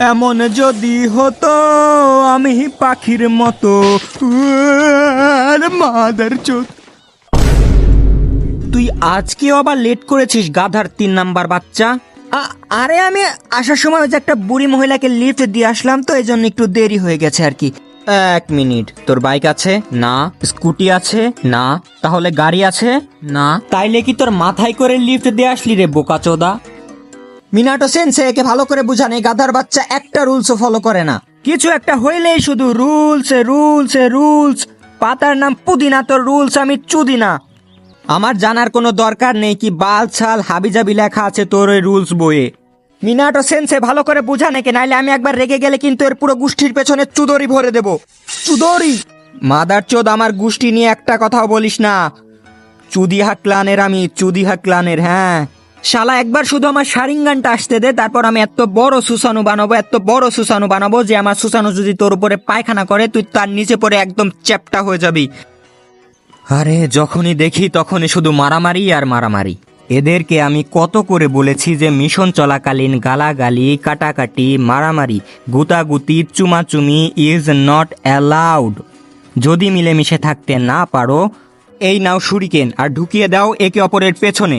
এমন যদি হতো আমি পাখির মতো মাদার চোদ। তুই আজকেও আবার লেট করেছিস গাধার 3 নাম্বার বাচ্চা। আরে আমি আসার সময় ওই যে একটা বুড়ি মহিলাকে লিফট দিয়ে আসলাম, তো এই জন্য একটু দেরি হয়ে গেছে আর কি। 1 মিনিট, তোর বাইক আছে? না। স্কুটি আছে? না। তাহলে গাড়ি আছে? না। তাইলে কি তোর মাথায় করে লিফট দিয়ে আসলি রে বোকাচোদা? মিনাটো সেন্সে, একে ভালো করে বুঝান, এই গাধার বাচ্চা একটা রুলসও ফলো করে না। কিছু একটা হইলেই শুধু রুলস রুলস রুলস। পাতার নাম পুদিনা, তোর রুলস আমি চুদিনা। আমার জানার কোনো দরকার নেই কি বাল ছাল হাবিজাবি লেখা আছে তোর ওই রুলস বইয়ে। মিনাটো সেন্সে ভালো করে বুঝা নাকি, নাইলে আমি একবার রেগে গেলে কিন্তু এর পুরো গোষ্ঠীর পেছনে চুদরি ভরে দেব। চুদরি মাদার চোদ, আমার গোষ্ঠী নিয়ে একটা কথাও বলিস না। চুদিহা ক্লানের আমি, চুদিহা ক্লানের। হ্যাঁ শালা, একবার শুধু আমার শারিঙ্গানটা আসতে দে, তারপর আমি এত বড় সুসানু বানাবো, এত বড় সুসানু বানাবো যে আমার সুসানু যদি তোর উপরে পায়খানা করে তুই তার নিচে পড়ে একদম চ্যাপটা হয়ে যাবি। আরে যখনই দেখি তখনই শুধু মারামারি আর মারামারি। এদেরকে আমি কত করে বলেছি যে মিশন চলাকালীন গালাগালি, কাটাকাটি, মারামারি, গুতাগুতি, চুমাচুমি ইজ নট অ্যালাউড। যদি মিলেমিশে থাকতে না পারো, এই নাও শুরিকেন আর ঢুকিয়ে দাও একে অপরের পেছনে।